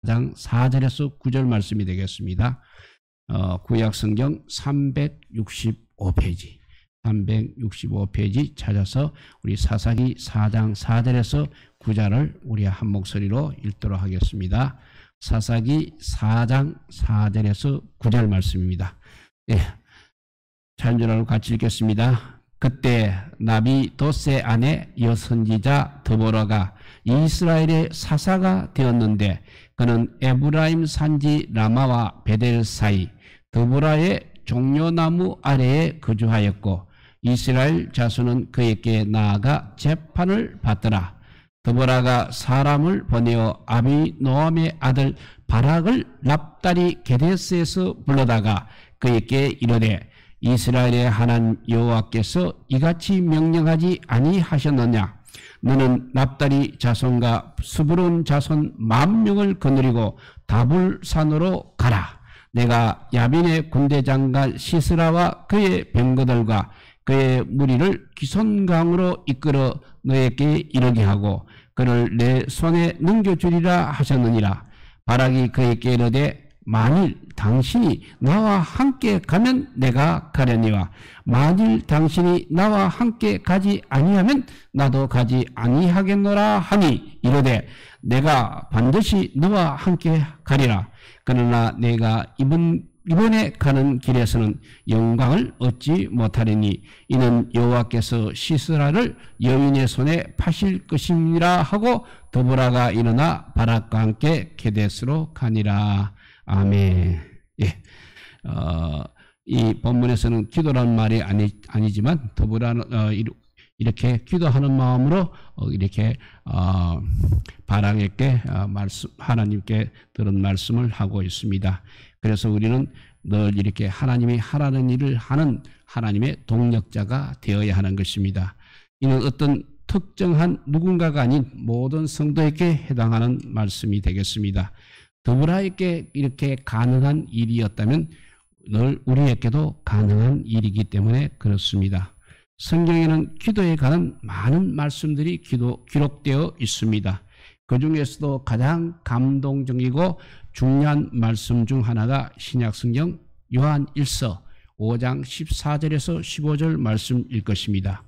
4장 4절에서 9절 말씀이 되겠습니다. 구약성경 365페이지 365페이지 찾아서 우리 사사기 4장 4절에서 9절을 우리 한 목소리로 읽도록 하겠습니다. 사사기 4장 4절에서 9절 말씀입니다. 예, 찬전하고 같이 읽겠습니다. 그때 나비 돛의 아내 여선지자 드보라가 이스라엘의 사사가 되었는데 그는 에브라임 산지 라마와 베델 사이 드보라의 종려나무 아래에 거주하였고 이스라엘 자손은 그에게 나아가 재판을 받더라. 드보라가 사람을 보내어 아비노함의 아들 바락을 납달이 게데스에서 불러다가 그에게 이르되 이스라엘의 하나님 여호와께서 이같이 명령하지 아니하셨느냐? 너는 납달이 자손과 스불론 자손 10,000명을 거느리고 다불산으로 가라. 내가 야빈의 군대장관 시스라와 그의 병거들과 그의 무리를 기손강으로 이끌어 너에게 이르게 하고 그를 내 손에 넘겨주리라 하셨느니라. 바락이 그에게 이르되 만일 당신이 나와 함께 가면 내가 가려니와 만일 당신이 나와 함께 가지 아니하면 나도 가지 아니하겠노라 하니 이르되 내가 반드시 너와 함께 가리라. 그러나 내가 이번에 가는 길에서는 영광을 얻지 못하리니 이는 여호와께서 시스라를 여인의 손에 파실 것임이라 하고 드보라가 일어나 바락과 함께 게데스로 가니라. 아멘. 예. 이 본문에서는 기도라는 말이 아니지만 드보라는 이렇게 기도하는 마음으로 이렇게 바락에게 하나님께 들은 말씀을 하고 있습니다. 그래서 우리는 늘 이렇게 하나님이 하라는 일을 하는 하나님의 동력자가 되어야 하는 것입니다. 이는 어떤 특정한 누군가가 아닌 모든 성도에게 해당하는 말씀이 되겠습니다. 드보라에게 이렇게 가능한 일이었다면 늘 우리에게도 가능한 일이기 때문에 그렇습니다. 성경에는 기도에 관한 많은 말씀들이 기록되어 있습니다. 그 중에서도 가장 감동적이고 중요한 말씀 중 하나가 신약성경 요한 1서 5장 14절에서 15절 말씀일 것입니다.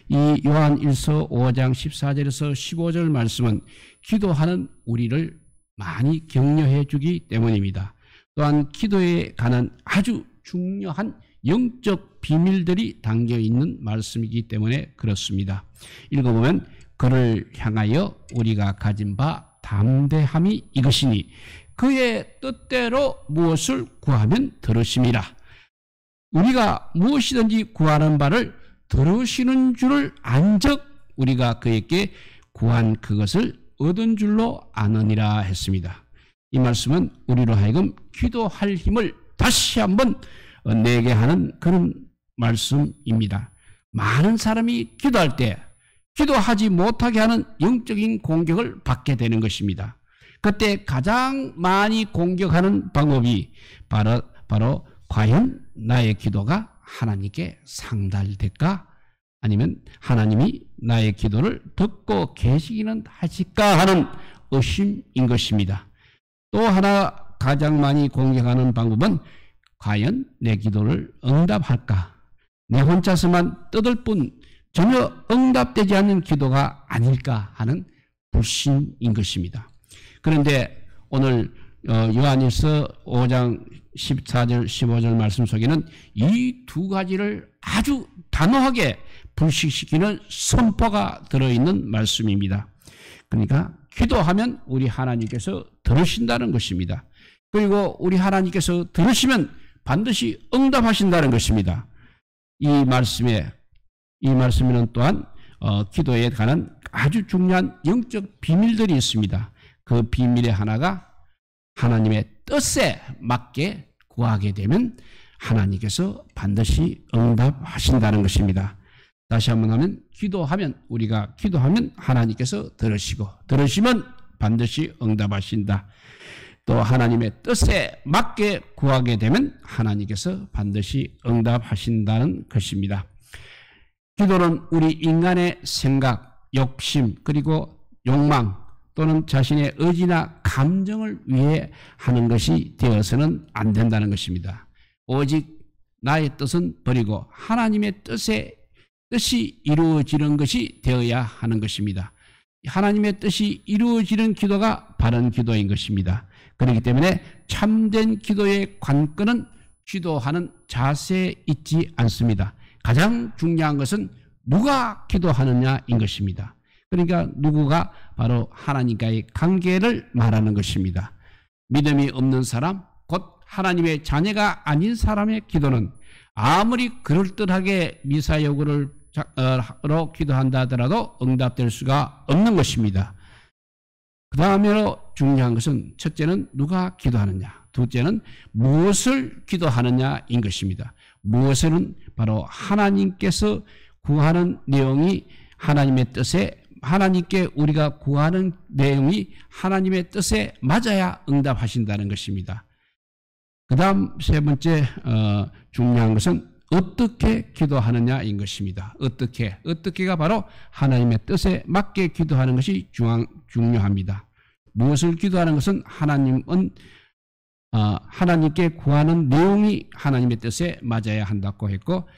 이 요한 1서 5장 14절에서 15절 말씀은 기도하는 우리를 많이 격려해 주기 때문입니다. 또한 기도에 관한 아주 중요한 영적 비밀들이 담겨 있는 말씀이기 때문에 그렇습니다. 읽어보면 그를 향하여 우리가 가진 바 담대함이 이것이니 그의 뜻대로 무엇을 구하면 들으심이라. 우리가 무엇이든지 구하는 바를 들으시는 줄을 안적 우리가 그에게 구한 그것을 얻은 줄로 아느니라 했습니다. 이 말씀은 우리로 하여금 기도할 힘을 다시 한번 내게 하는 그런 말씀입니다. 많은 사람이 기도할 때 기도하지 못하게 하는 영적인 공격을 받게 되는 것입니다. 그때 가장 많이 공격하는 방법이 바로 과연 나의 기도가 하나님께 상달될까? 아니면 하나님이 나의 기도를 듣고 계시기는 하실까 하는 의심인 것입니다. 또 하나 가장 많이 공격하는 방법은 과연 내 기도를 응답할까? 내 혼자서만 떠들 뿐 전혀 응답되지 않는 기도가 아닐까 하는 불신인 것입니다. 그런데 오늘 요한일서 5장 14절 15절 말씀 속에는 이 두 가지를 아주 단호하게 불식시키는 선포가 들어있는 말씀입니다. 그러니까 기도하면 우리 하나님께서 들으신다는 것입니다. 그리고 우리 하나님께서 들으시면 반드시 응답하신다는 것입니다. 이 말씀에는 또한 기도에 관한 아주 중요한 영적 비밀들이 있습니다. 그 비밀의 하나가 하나님의 뜻에 맞게 구하게 되면 하나님께서 반드시 응답하신다는 것입니다. 다시 한번 하면 우리가 기도하면 하나님께서 들으시면 반드시 응답하신다. 또 하나님의 뜻에 맞게 구하게 되면 하나님께서 반드시 응답하신다는 것입니다. 기도는 우리 인간의 생각, 욕심, 그리고 욕망, 또는 자신의 의지나 감정을 위해 하는 것이 되어서는 안 된다는 것입니다. 오직 나의 뜻은 버리고 하나님의 뜻이 이루어지는 것이 되어야 하는 것입니다. 하나님의 뜻이 이루어지는 기도가 바른 기도인 것입니다. 그렇기 때문에 참된 기도의 관건은 기도하는 자세에 있지 않습니다. 가장 중요한 것은 누가 기도하느냐인 것입니다. 그러니까 누구가 바로 하나님과의 관계를 말하는 것입니다. 믿음이 없는 사람, 곧 하나님의 자녀가 아닌 사람의 기도는 아무리 그럴듯하게 미사여구로 기도한다 하더라도 응답될 수가 없는 것입니다. 그 다음으로 중요한 것은 첫째는 누가 기도하느냐, 둘째는 무엇을 기도하느냐인 것입니다. 무엇은 바로 하나님께서 구하는 내용이 하나님의 뜻에, 하나님께 우리가 구하는 내용이 하나님의 뜻에 맞아야 응답하신다는 것입니다. 그 다음 세 번째 중요한 것은 어떻게 기도하느냐인 것입니다. 어떻게가 바로 하나님의 뜻에 맞게 기도하는 것이 중요합니다. 무엇을 기도하는 것은 하나님께 구하는 내용이 하나님의 뜻에 맞아야 한다고 했고,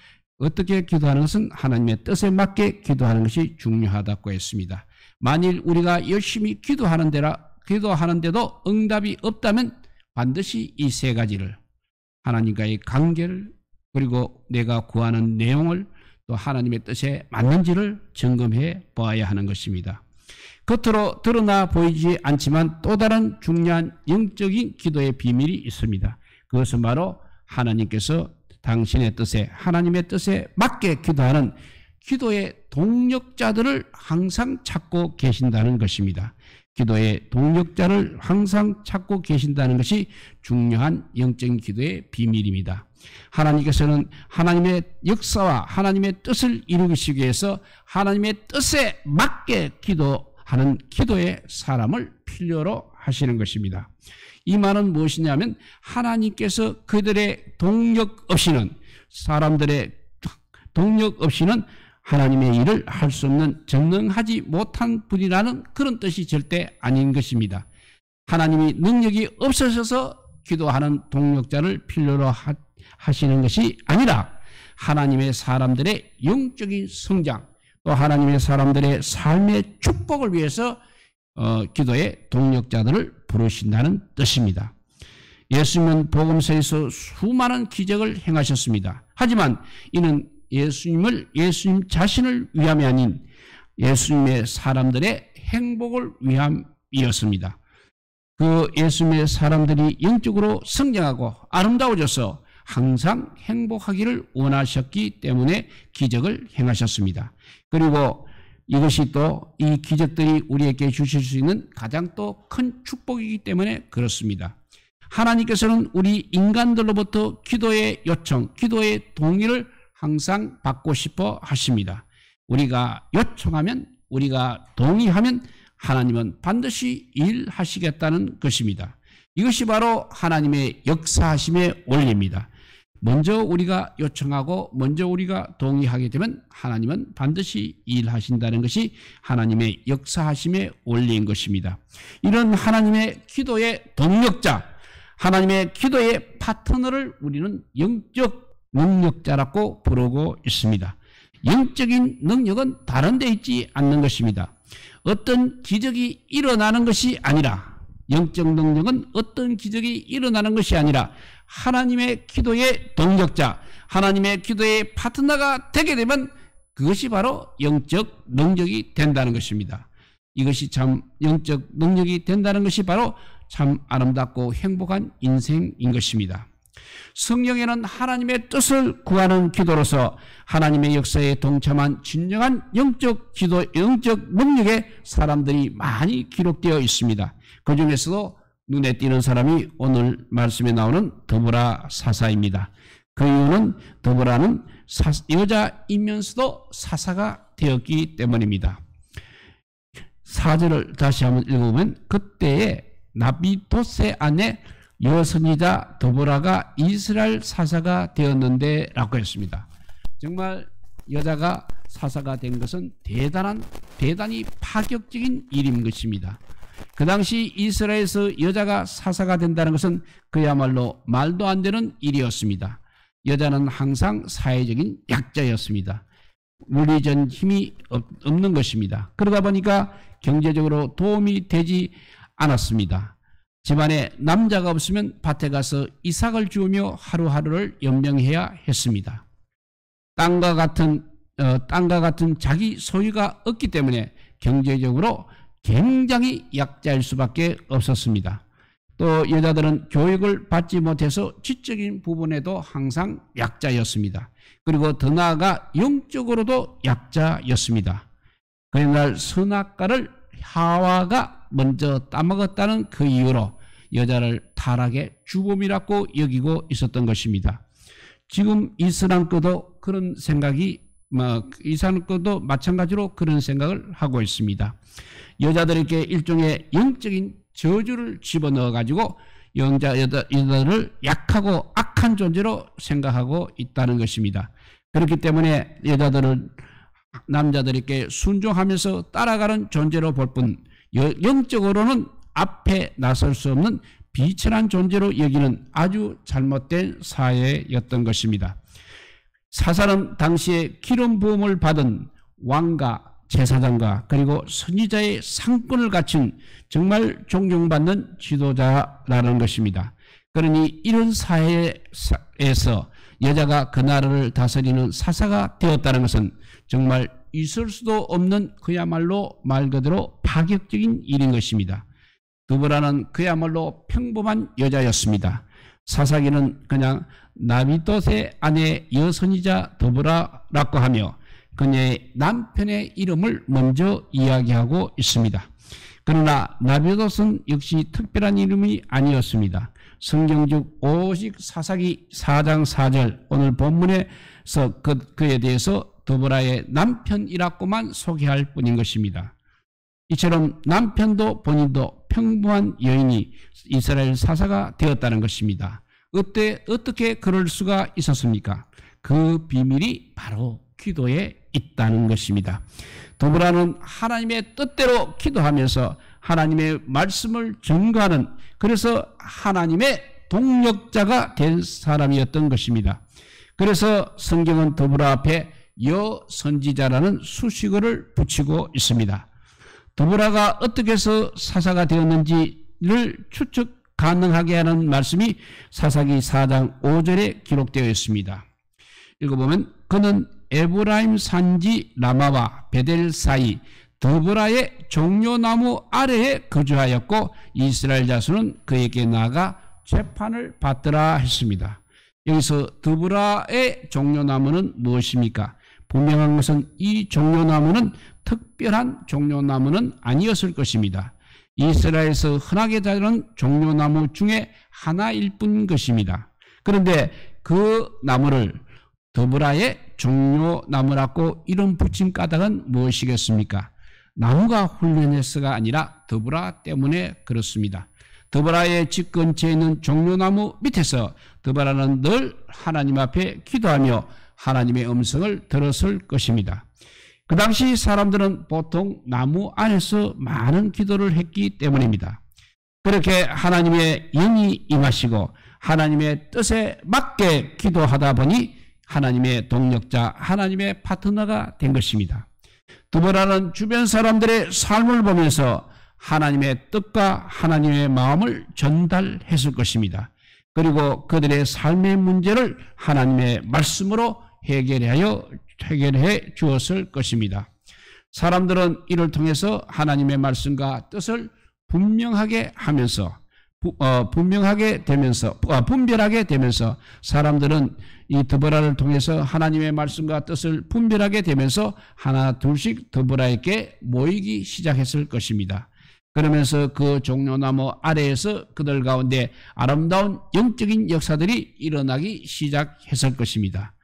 어떻게 기도하는 것은 하나님의 뜻에 맞게 기도하는 것이 중요하다고 했습니다. 만일 우리가 열심히 기도하는데도 응답이 없다면 반드시 이 세 가지를, 하나님과의 관계를, 그리고 내가 구하는 내용을, 또 하나님의 뜻에 맞는지를 점검해 보아야 하는 것입니다. 겉으로 드러나 보이지 않지만 또 다른 중요한 영적인 기도의 비밀이 있습니다. 그것은 바로 하나님께서 당신의 뜻에, 하나님의 뜻에 맞게 기도하는 기도의 동력자들을 항상 찾고 계신다는 것입니다. 기도의 동력자를 항상 찾고 계신다는 것이 중요한 영적인 기도의 비밀입니다. 하나님께서는 하나님의 역사와 하나님의 뜻을 이루시기 위해서 하나님의 뜻에 맞게 기도하는 기도의 사람을 필요로 하시는 것입니다. 이 말은 무엇이냐면 하나님께서 그들의 동력 없이는, 사람들의 동력 없이는 하나님의 일을 할 수 없는 전능하지 못한 분이라는 그런 뜻이 절대 아닌 것입니다. 하나님이 능력이 없으셔서 기도하는 동력자를 필요로 하시는 것이 아니라 하나님의 사람들의 영적인 성장, 또 하나님의 사람들의 삶의 축복을 위해서 기도의 동력자들을 부르신다는 뜻입니다. 예수님은 복음서에서 수많은 기적을 행하셨습니다. 하지만 이는 예수님 자신을 위함이 아닌 예수님의 사람들의 행복을 위함이었습니다. 그 예수님의 사람들이 영적으로 성장하고 아름다워져서 항상 행복하기를 원하셨기 때문에 기적을 행하셨습니다. 그리고 이것이 또 이 기적들이 우리에게 주실 수 있는 가장 또 큰 축복이기 때문에 그렇습니다. 하나님께서는 우리 인간들로부터 기도의 요청, 기도의 동의를 항상 받고 싶어 하십니다. 우리가 요청하면, 우리가 동의하면 하나님은 반드시 일하시겠다는 것입니다. 이것이 바로 하나님의 역사하심의 원리입니다. 먼저 우리가 요청하고 먼저 우리가 동의하게 되면 하나님은 반드시 일하신다는 것이 하나님의 역사하심의 원리인 것입니다. 이런 하나님의 기도의 동력자, 하나님의 기도의 파트너를 우리는 영적 능력자라고 부르고 있습니다. 영적인 능력은 다른 데 있지 않는 것입니다. 어떤 기적이 일어나는 것이 아니라, 영적 능력은 어떤 기적이 일어나는 것이 아니라 하나님의 기도의 동력자, 하나님의 기도의 파트너가 되게 되면 그것이 바로 영적 능력이 된다는 것입니다. 이것이 참 영적 능력이 된다는 것이 바로 참 아름답고 행복한 인생인 것입니다. 성경에는 하나님의 뜻을 구하는 기도로서 하나님의 역사에 동참한 진정한 영적 기도, 영적 능력의 사람들이 많이 기록되어 있습니다. 그 중에서도 눈에 띄는 사람이 오늘 말씀에 나오는 드보라 사사입니다. 그 이유는 드보라는 여자이면서도 사사가 되었기 때문입니다. 4절을 다시 한번 읽어보면, 그때에 나비도세 안에 여선이자 드보라가 이스라엘 사사가 되었는데 라고 했습니다. 정말 여자가 사사가 된 것은 대단히 파격적인 일인 것입니다. 그 당시 이스라엘에서 여자가 사사가 된다는 것은 그야말로 말도 안 되는 일이었습니다. 여자는 항상 사회적인 약자였습니다. 물리적인 힘이 없는 것입니다. 그러다 보니까 경제적으로 도움이 되지 않았습니다. 집안에 남자가 없으면 밭에 가서 이삭을 주우며 하루하루를 연명해야 했습니다. 땅과 같은 자기 소유가 없기 때문에 경제적으로 굉장히 약자일 수밖에 없었습니다. 또 여자들은 교육을 받지 못해서 지적인 부분에도 항상 약자였습니다. 그리고 더 나아가 영적으로도 약자였습니다. 그날 선악과를 하와가 먼저 따먹었다는 그 이유로 여자를 타락의 주범이라고 여기고 있었던 것입니다. 지금 이슬람 거도 그런 생각이 이슬람 거도 마찬가지로 그런 생각을 하고 있습니다. 여자들에게 일종의 영적인 저주를 집어넣어 가지고 여자들을 약하고 악한 존재로 생각하고 있다는 것입니다. 그렇기 때문에 여자들은 남자들에게 순종하면서 따라가는 존재로 볼 뿐 영적으로는 앞에 나설 수 없는 비천한 존재로 여기는 아주 잘못된 사회였던 것입니다. 사사는 당시에 기름 부음을 받은 왕과 제사장과 그리고 선지자의 상권을 갖춘 정말 존경받는 지도자라는 것입니다. 그러니 이런 사회에서 여자가 그 나라를 다스리는 사사가 되었다는 것은 정말 있을 수도 없는 그야말로 말 그대로 파격적인 일인 것입니다. 드보라는 그야말로 평범한 여자였습니다. 사사기는 그냥 나비돛의 아내 여선지자 드보라라고 하며 그녀의 남편의 이름을 먼저 이야기하고 있습니다. 그러나 나비돛은 역시 특별한 이름이 아니었습니다. 성경적 오직 사사기 4장 4절 오늘 본문에서 그에 대해서 드보라의 남편이라고만 소개할 뿐인 것입니다. 이처럼 남편도 본인도 평범한 여인이 이스라엘 사사가 되었다는 것입니다. 어떻게 그럴 수가 있었습니까? 그 비밀이 바로 기도에 있다는 것입니다. 드보라는 하나님의 뜻대로 기도하면서 하나님의 말씀을 전가하는 그래서 하나님의 동력자가 된 사람이었던 것입니다. 그래서 성경은 드보라 앞에 여선지자라는 수식어를 붙이고 있습니다. 드보라가 어떻게 해서 사사가 되었는지를 추측 가능하게 하는 말씀이 사사기 4장 5절에 기록되어 있습니다. 읽어보면 그는 에브라임 산지 라마와 베델 사이 드보라의 종려나무 아래에 거주하였고 이스라엘 자손은 그에게 나아가 재판을 받더라 했습니다. 여기서 드보라의 종려나무는 무엇입니까? 분명한 것은 이 종려나무는 특별한 종려나무는 아니었을 것입니다. 이스라엘에서 흔하게 자라는 종려나무 중에 하나일 뿐 것입니다. 그런데 그 나무를 드보라의 종려나무라고 이름 붙인 까닭은 무엇이겠습니까? 나무가 훌륭해서가 아니라 드보라 때문에 그렇습니다. 드보라의 집 근처에 있는 종려나무 밑에서 드보라는 늘 하나님 앞에 기도하며 하나님의 음성을 들었을 것입니다. 그 당시 사람들은 보통 나무 안에서 많은 기도를 했기 때문입니다. 그렇게 하나님의 영이 임하시고 하나님의 뜻에 맞게 기도하다 보니 하나님의 동력자, 하나님의 파트너가 된 것입니다. 드보라는 주변 사람들의 삶을 보면서 하나님의 뜻과 하나님의 마음을 전달했을 것입니다. 그리고 그들의 삶의 문제를 하나님의 말씀으로 해결해 주었을 것입니다. 사람들은 이를 통해서 하나님의 말씀과 뜻을 분명하게 되면서 사람들은 이 드보라를 통해서 하나님의 말씀과 뜻을 분별하게 되면서 하나 둘씩 드보라에게 모이기 시작했을 것입니다. 그러면서 그 종려나무 아래에서 그들 가운데 아름다운 영적인 역사들이 일어나기 시작했을 것입니다.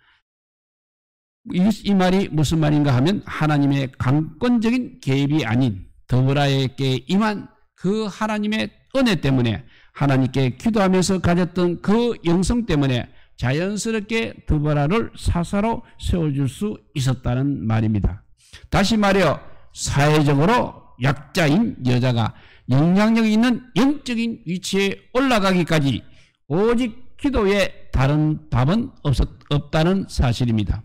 이 말이 무슨 말인가 하면 하나님의 강권적인 개입이 아닌 드보라에게 임한 그 하나님의 은혜 때문에 하나님께 기도하면서 가졌던 그 영성 때문에 자연스럽게 드보라를 사사로 세워줄 수 있었다는 말입니다. 다시 말해 사회적으로 약자인 여자가 영향력이 있는 영적인 위치에 올라가기까지 오직 기도에 다른 답은 없다는 사실입니다.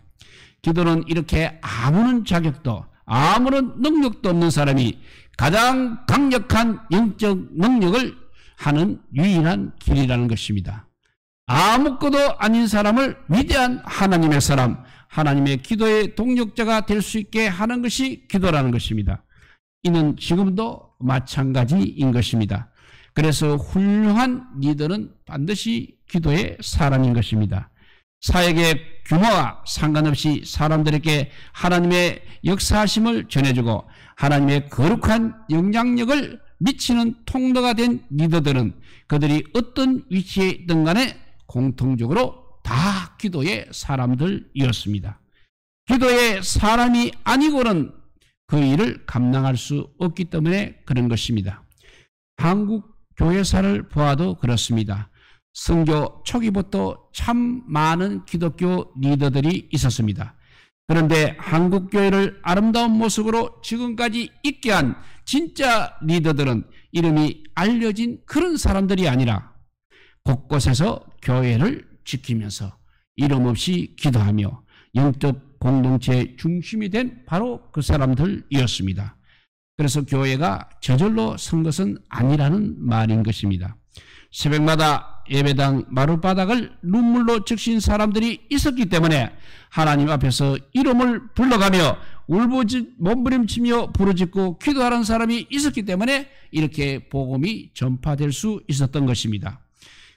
기도는 이렇게 아무런 자격도 아무런 능력도 없는 사람이 가장 강력한 영적 능력을 하는 유일한 길이라는 것입니다. 아무것도 아닌 사람을 위대한 하나님의 사람, 하나님의 기도의 동력자가 될 수 있게 하는 것이 기도라는 것입니다. 이는 지금도 마찬가지인 것입니다. 그래서 훌륭한 리더는 반드시 기도의 사람인 것입니다. 사역의 규모와 상관없이 사람들에게 하나님의 역사하심을 전해주고 하나님의 거룩한 영향력을 미치는 통로가 된 리더들은 그들이 어떤 위치에 있든 간에 공통적으로 다 기도의 사람들이었습니다. 기도의 사람이 아니고는 그 일을 감당할 수 없기 때문에 그런 것입니다. 한국 교회사를 보아도 그렇습니다. 선교 초기부터 참 많은 기독교 리더들이 있었습니다. 그런데 한국 교회를 아름다운 모습으로 지금까지 있게 한 진짜 리더들은 이름이 알려진 그런 사람들이 아니라 곳곳에서 교회를 지키면서 이름 없이 기도하며 영적 공동체의 중심이 된 바로 그 사람들이었습니다. 그래서 교회가 저절로 선 것은 아니라는 말인 것입니다. 새벽마다 예배당 마룻바닥을 눈물로 적신 사람들이 있었기 때문에 하나님 앞에서 이름을 불러가며 몸부림치며 부르짖고 기도하는 사람이 있었기 때문에 이렇게 복음이 전파될 수 있었던 것입니다.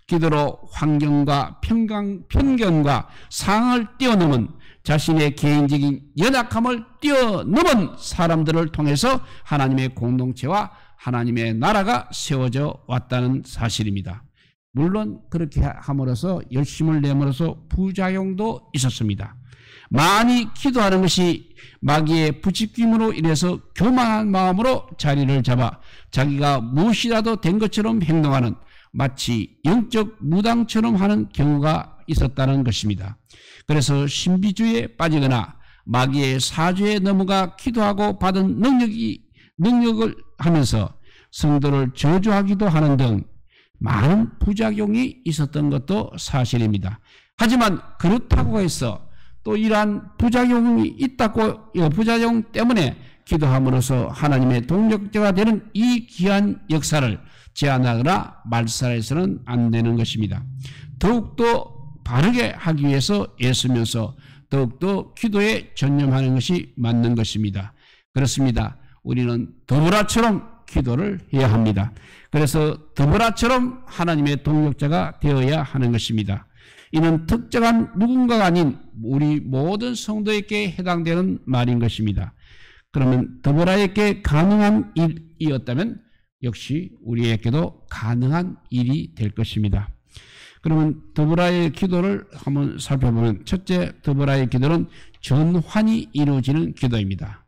기도로 환경과 편견과 상을 뛰어넘은 자신의 개인적인 연약함을 뛰어넘은 사람들을 통해서 하나님의 공동체와 하나님의 나라가 세워져 왔다는 사실입니다. 물론 그렇게 함으로써 열심을 내므로써 부작용도 있었습니다. 많이 기도하는 것이 마귀의 부추김으로 인해서 교만한 마음으로 자리를 잡아 자기가 무엇이라도 된 것처럼 행동하는 마치 영적 무당처럼 하는 경우가 있었다는 것입니다. 그래서 신비주의에 빠지거나 마귀의 사주에 넘어가 기도하고 받은 능력을 하면서 성도를 저주하기도 하는 등 많은 부작용이 있었던 것도 사실입니다. 하지만 그렇다고 해서 또 이러한 부작용이 있다고 부작용 때문에 기도함으로써 하나님의 동력자가 되는 이 귀한 역사를 제한하거나 말살해서는 안 되는 것입니다. 더욱더 바르게 하기 위해서 애쓰면서 더욱더 기도에 전념하는 것이 맞는 것입니다. 그렇습니다. 우리는 드보라처럼 기도를 해야 합니다. 그래서 드보라처럼 하나님의 동력자가 되어야 하는 것입니다. 이는 특정한 누군가가 아닌 우리 모든 성도에게 해당되는 말인 것입니다. 그러면 드보라에게 가능한 일이었다면 역시 우리에게도 가능한 일이 될 것입니다. 그러면 드보라의 기도를 한번 살펴보면 첫째, 드보라의 기도는 전환이 이루어지는 기도입니다.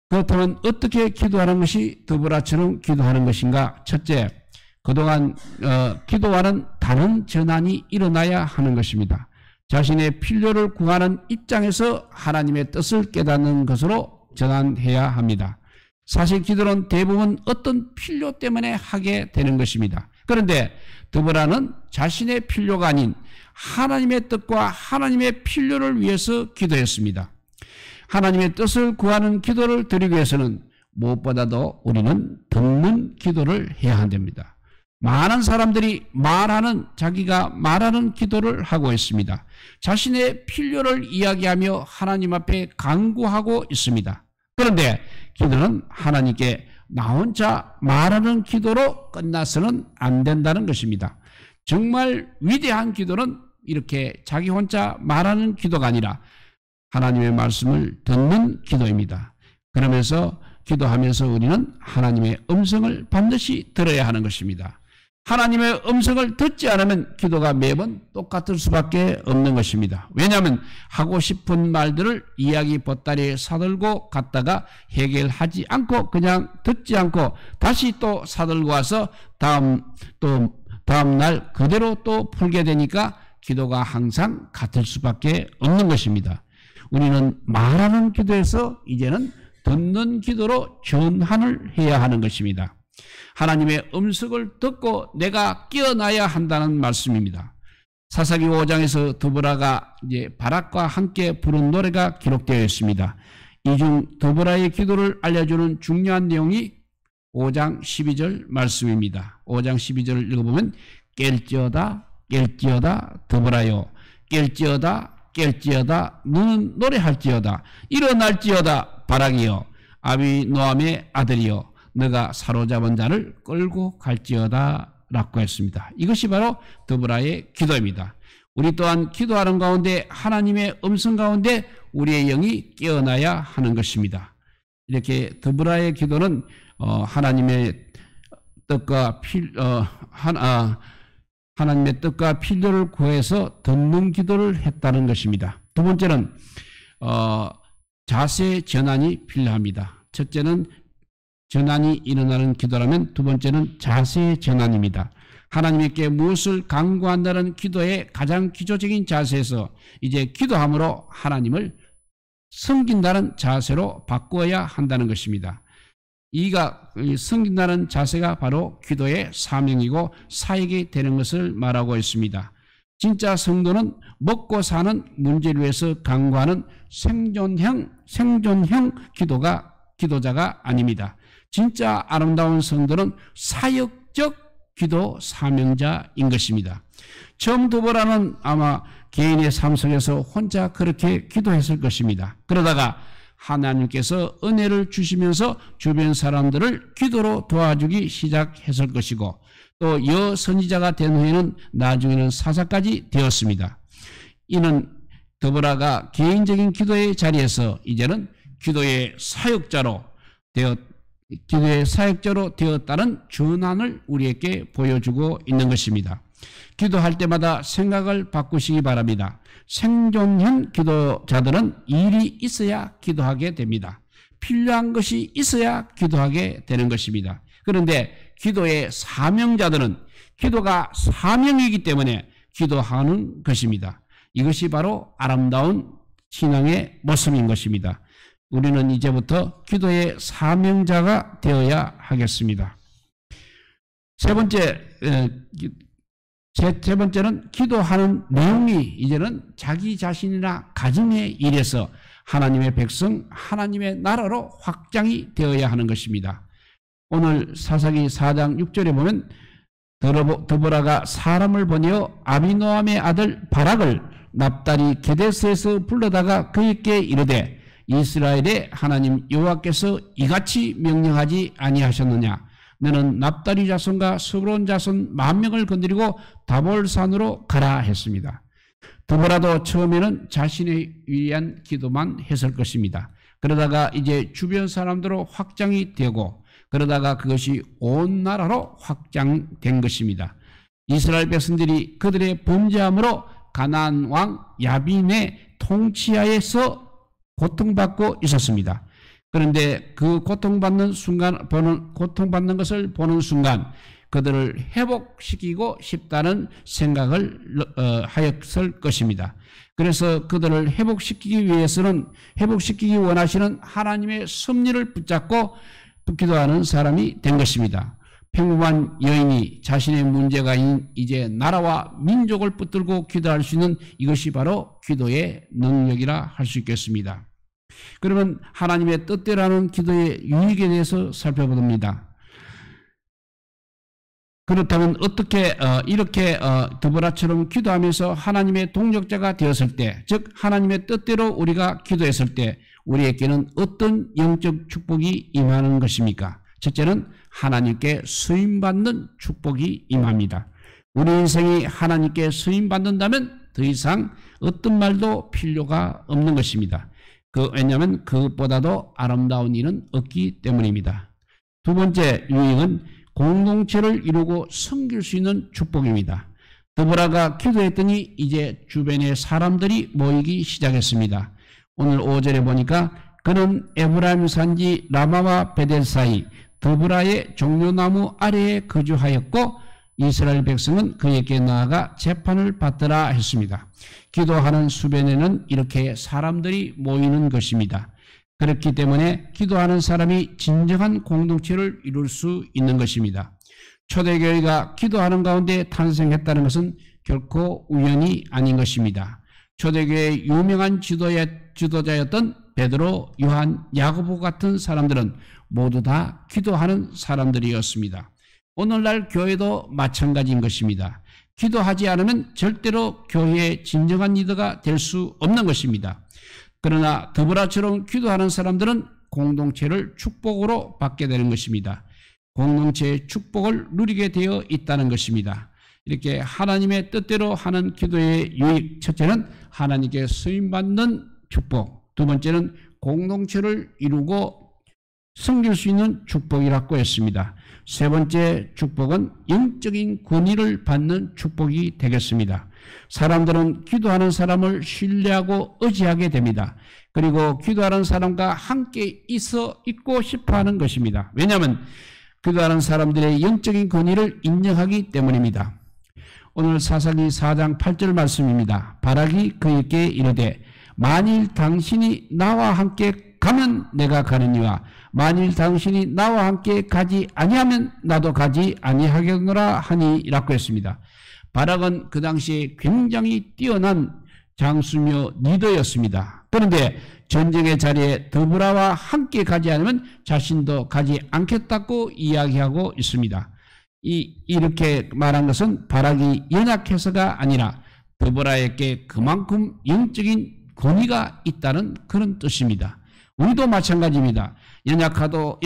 그렇다면 어떻게 기도하는 것이 드보라처럼 기도하는 것인가? 첫째, 그동안 기도와는 다른 전환이 일어나야 하는 것입니다. 자신의 필요를 구하는 입장에서 하나님의 뜻을 깨닫는 것으로 전환해야 합니다. 사실 기도는 대부분 어떤 필요 때문에 하게 되는 것입니다. 그런데 드보라는 자신의 필요가 아닌 하나님의 뜻과 하나님의 필요를 위해서 기도했습니다. 하나님의 뜻을 구하는 기도를 드리기 위해서는 무엇보다도 우리는 듣는 기도를 해야 한답니다. 많은 사람들이 자기가 말하는 기도를 하고 있습니다. 자신의 필요를 이야기하며 하나님 앞에 간구하고 있습니다. 그런데 기도는 하나님께 나 혼자 말하는 기도로 끝나서는 안 된다는 것입니다. 정말 위대한 기도는 이렇게 자기 혼자 말하는 기도가 아니라 하나님의 말씀을 듣는 기도입니다. 그러면서 기도하면서 우리는 하나님의 음성을 반드시 들어야 하는 것입니다. 하나님의 음성을 듣지 않으면 기도가 매번 똑같을 수밖에 없는 것입니다. 왜냐하면 하고 싶은 말들을 이야기 보따리에 사들고 갔다가 해결하지 않고 그냥 듣지 않고 다시 또 사들고 와서 다음 날 그대로 또 풀게 되니까 기도가 항상 같을 수밖에 없는 것입니다. 우리는 말하는 기도에서 이제는 듣는 기도로 전환을 해야 하는 것입니다. 하나님의 음성을 듣고 내가 깨어나야 한다는 말씀입니다. 사사기 5장에서 드보라가 이제 바락과 함께 부른 노래가 기록되어 있습니다. 이 중 드보라의 기도를 알려주는 중요한 내용이 5장 12절 말씀입니다. 5장 12절을 읽어보면 깰지어다 깰지어다 드보라요 깰지어다 깰지어다 너는 노래할지어다 일어날지어다 바락이여 아비노함의 아들이여 너가 사로잡은 자를 끌고 갈지어다 라고 했습니다. 이것이 바로 드보라의 기도입니다. 우리 또한 기도하는 가운데 하나님의 음성 가운데 우리의 영이 깨어나야 하는 것입니다. 이렇게 드보라의 기도는 하나님의 뜻과 하나님의 뜻과 필요를 구해서 듣는 기도를 했다는 것입니다. 두 번째는 자세 전환이 필요합니다. 첫째는 전환이 일어나는 기도라면 두 번째는 자세 전환입니다. 하나님께 무엇을 간구한다는 기도의 가장 기초적인 자세에서 이제 기도함으로 하나님을 섬긴다는 자세로 바꾸어야 한다는 것입니다. 이가 섬긴다는 자세가 바로 기도의 사명이고 사역이 되는 것을 말하고 있습니다. 진짜 성도는 먹고 사는 문제를 위해서 간구하는 생존형 기도자가 아닙니다. 진짜 아름다운 성도는 사역적 기도 사명자인 것입니다. 처음 드보라는 아마 개인의 삶 속에서 혼자 그렇게 기도했을 것입니다. 그러다가 하나님께서 은혜를 주시면서 주변 사람들을 기도로 도와주기 시작했을 것이고 또 여선지자가 된 후에는 나중에는 사사까지 되었습니다. 이는 드보라가 개인적인 기도의 자리에서 이제는 기도의 사역자로 되었다는 전환을 우리에게 보여주고 있는 것입니다. 기도할 때마다 생각을 바꾸시기 바랍니다. 생존형 기도자들은 일이 있어야 기도하게 됩니다. 필요한 것이 있어야 기도하게 되는 것입니다. 그런데 기도의 사명자들은 기도가 사명이기 때문에 기도하는 것입니다. 이것이 바로 아름다운 신앙의 모습인 것입니다. 우리는 이제부터 기도의 사명자가 되어야 하겠습니다. 세 번째는 기도하는 내용이 이제는 자기 자신이나 가정의 일에서 하나님의 백성, 하나님의 나라로 확장이 되어야 하는 것입니다. 오늘 사사기 4장 6절에 보면 드보라가 사람을 보내어 아비노함의 아들 바락을 납달이 게데스에서 불러다가 그에게 이르되 이스라엘의 하나님 여호와께서 이같이 명령하지 아니하셨느냐 너는 납달이 자손과 스브론 자손 10,000명을 건드리고 다볼산으로 가라 했습니다. 드보라도 처음에는 자신의 위한 기도만 했을 것입니다. 그러다가 이제 주변 사람들로 확장이 되고 그러다가 그것이 온 나라로 확장된 것입니다. 이스라엘 백성들이 그들의 범죄함으로 가나안 왕 야빈의 통치하에서 고통받고 있었습니다. 그런데 그 고통받는 것을 보는 순간 그들을 회복시키고 싶다는 생각을 하였을 것입니다. 그래서 그들을 회복시키기 원하시는 하나님의 섭리를 붙잡고 기도하는 사람이 된 것입니다. 평범한 여인이 자신의 문제가 이제 나라와 민족을 붙들고 기도할 수 있는 이것이 바로 기도의 능력이라 할 수 있겠습니다. 그러면 하나님의 뜻대로 하는 기도의 유익에 대해서 살펴봅니다. 그렇다면 어떻게 이렇게 드보라처럼 기도하면서 하나님의 동력자가 되었을 때, 즉 하나님의 뜻대로 우리가 기도했을 때 우리에게는 어떤 영적 축복이 임하는 것입니까? 첫째는 하나님께 쓰임받는 축복이 임합니다. 우리 인생이 하나님께 쓰임받는다면 더 이상 어떤 말도 필요가 없는 것입니다. 왜냐하면 그것보다도 아름다운 일은 없기 때문입니다. 두 번째 유익은 공동체를 이루고 섬길 수 있는 축복입니다. 드보라가 기도했더니 이제 주변에 사람들이 모이기 시작했습니다. 오늘 5절에 보니까 그는 에브라임 산지 라마와 베델 사이 드보라의 종려나무 아래에 거주하였고 이스라엘 백성은 그에게 나아가 재판을 받더라 했습니다. 기도하는 수변에는 이렇게 사람들이 모이는 것입니다. 그렇기 때문에 기도하는 사람이 진정한 공동체를 이룰 수 있는 것입니다. 초대교회가 기도하는 가운데 탄생했다는 것은 결코 우연이 아닌 것입니다. 초대교회의 유명한 지도자였던 베드로, 요한, 야고보 같은 사람들은 모두 다 기도하는 사람들이었습니다. 오늘날 교회도 마찬가지인 것입니다. 기도하지 않으면 절대로 교회의 진정한 리더가 될 수 없는 것입니다. 그러나 드보라처럼 기도하는 사람들은 공동체를 축복으로 받게 되는 것입니다. 공동체의 축복을 누리게 되어 있다는 것입니다. 이렇게 하나님의 뜻대로 하는 기도의 유익, 첫째는 하나님께 쓰임받는 축복, 두 번째는 공동체를 이루고 섬길 수 있는 축복이라고 했습니다. 세 번째 축복은 영적인 권위를 받는 축복이 되겠습니다. 사람들은 기도하는 사람을 신뢰하고 의지하게 됩니다. 그리고 기도하는 사람과 함께 있고 싶어 하는 것입니다. 왜냐하면 기도하는 사람들의 영적인 권위를 인정하기 때문입니다. 오늘 사사기 4장 8절 말씀입니다. 바락이 그에게 이르되 만일 당신이 나와 함께 가면 내가 가느니와 만일 당신이 나와 함께 가지 아니하면 나도 가지 아니하겠노라 하니라고 했습니다. 바락은 그 당시에 굉장히 뛰어난 장수며 리더였습니다. 그런데 전쟁의 자리에 드보라와 함께 가지 않으면 자신도 가지 않겠다고 이야기하고 있습니다. 이렇게 말한 것은 바락이 연약해서가 아니라 드보라에게 그만큼 영적인 권위가 있다는 그런 뜻입니다. 우리도 마찬가지입니다. 연약하고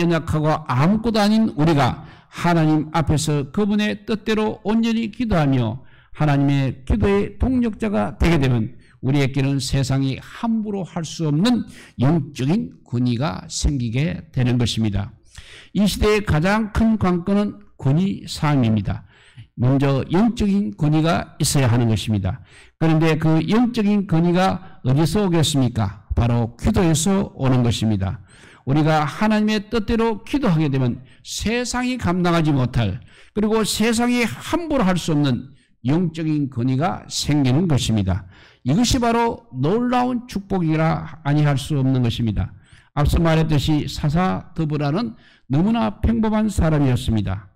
아무것도 아닌 우리가 하나님 앞에서 그분의 뜻대로 온전히 기도하며 하나님의 기도의 동력자가 되게 되면 우리에게는 세상이 함부로 할 수 없는 영적인 권위가 생기게 되는 것입니다. 이 시대의 가장 큰 관건은 권위 사항입니다. 먼저 영적인 권위가 있어야 하는 것입니다. 그런데 그 영적인 권위가 어디서 오겠습니까? 바로 기도에서 오는 것입니다. 우리가 하나님의 뜻대로 기도하게 되면 세상이 감당하지 못할, 그리고 세상이 함부로 할 수 없는 영적인 권위가 생기는 것입니다. 이것이 바로 놀라운 축복이라 아니할 수 없는 것입니다. 앞서 말했듯이 사사 드보라는 너무나 평범한 사람이었습니다.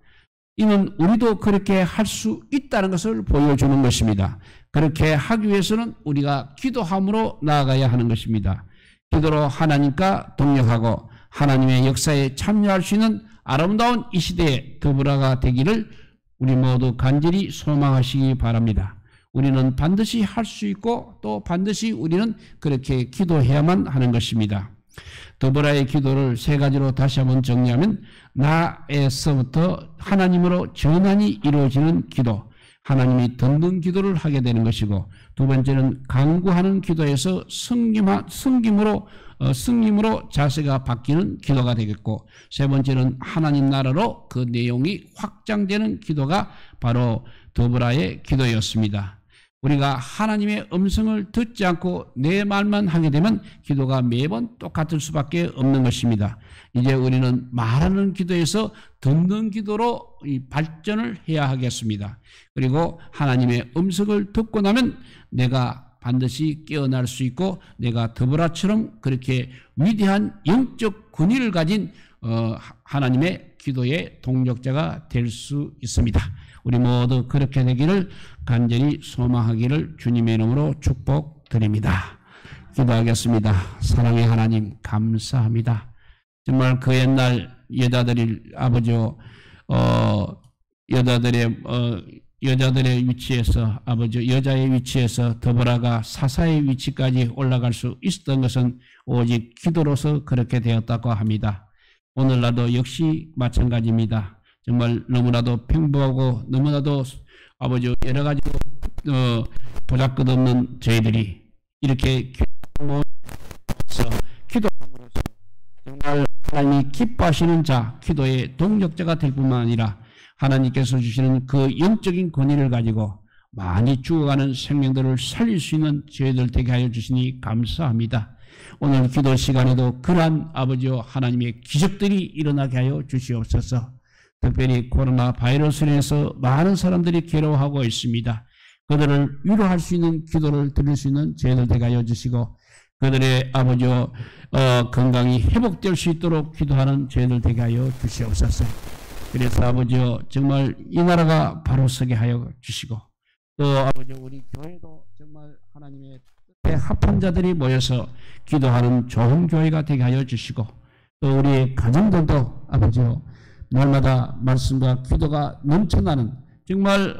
이는 우리도 그렇게 할 수 있다는 것을 보여주는 것입니다. 그렇게 하기 위해서는 우리가 기도함으로 나아가야 하는 것입니다. 기도로 하나님과 동력하고 하나님의 역사에 참여할 수 있는 아름다운 이 시대의 드보라가 되기를 우리 모두 간절히 소망하시기 바랍니다. 우리는 반드시 할 수 있고 또 반드시 우리는 그렇게 기도해야만 하는 것입니다. 드보라의 기도를 세 가지로 다시 한번 정리하면 나에서부터 하나님으로 전환이 이루어지는 기도, 하나님이 듣는 기도를 하게 되는 것이고, 두 번째는 간구하는 기도에서 승김으로 자세가 바뀌는 기도가 되겠고, 세 번째는 하나님 나라로 그 내용이 확장되는 기도가 바로 드보라의 기도였습니다. 우리가 하나님의 음성을 듣지 않고 내 말만 하게 되면 기도가 매번 똑같을 수밖에 없는 것입니다. 이제 우리는 말하는 기도에서 듣는 기도로 발전을 해야 하겠습니다. 그리고 하나님의 음성을 듣고 나면 내가 반드시 깨어날 수 있고 내가 드보라처럼 그렇게 위대한 영적 권위를 가진 하나님의 기도의 동력자가 될 수 있습니다. 우리 모두 그렇게 되기를 간절히 소망하기를 주님의 이름으로 축복드립니다. 기도하겠습니다. 사랑의 하나님 감사합니다. 정말 그 옛날 여자들의 여자들의 위치에서 여자의 위치에서 드보라가 사사의 위치까지 올라갈 수 있었던 것은 오직 기도로서 그렇게 되었다고 합니다. 오늘날도 역시 마찬가지입니다. 정말 너무나도 평범하고 너무나도 여러 가지 보잘것없는 저희들이 이렇게 기도함으로써 정말 하나님이 기뻐하시는 자, 기도의 동력자가 될 뿐만 아니라 하나님께서 주시는 그 영적인 권위를 가지고 많이 죽어가는 생명들을 살릴 수 있는 저희들 되게 하여 주시니 감사합니다. 오늘 기도 시간에도 그러한 아버지와 하나님의 기적들이 일어나게 하여 주시옵소서. 특별히 코로나 바이러스로 인해서 많은 사람들이 괴로워하고 있습니다. 그들을 위로할 수 있는 기도를 드릴 수 있는 저희들 되게 하여 주시고 그들의 아버지여 건강이 회복될 수 있도록 기도하는 저희들 되게 하여 주시옵소서. 그래서 아버지여 정말 이 나라가 바로 서게 하여 주시고 또 아버지 우리 교회도 정말 하나님의 뜻에 합한 자들이 모여서 기도하는 좋은 교회가 되게 하여 주시고 또 우리의 가정들도 아버지여 날마다 말씀과 기도가 넘쳐나는 정말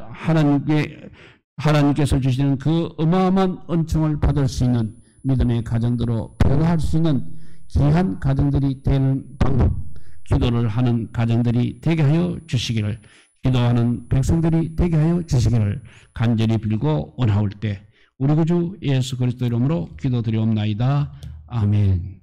하나님께서 주시는 그 어마어마한 은총을 받을 수 있는 믿음의 가정들로 변화할 수 있는 귀한 가정들이 되는 방법, 기도를 하는 가정들이 되게 하여 주시기를, 기도하는 백성들이 되게 하여 주시기를 간절히 빌고 원하올 때 우리 구주 예수 그리스도 이름으로 기도드리옵나이다. 아멘.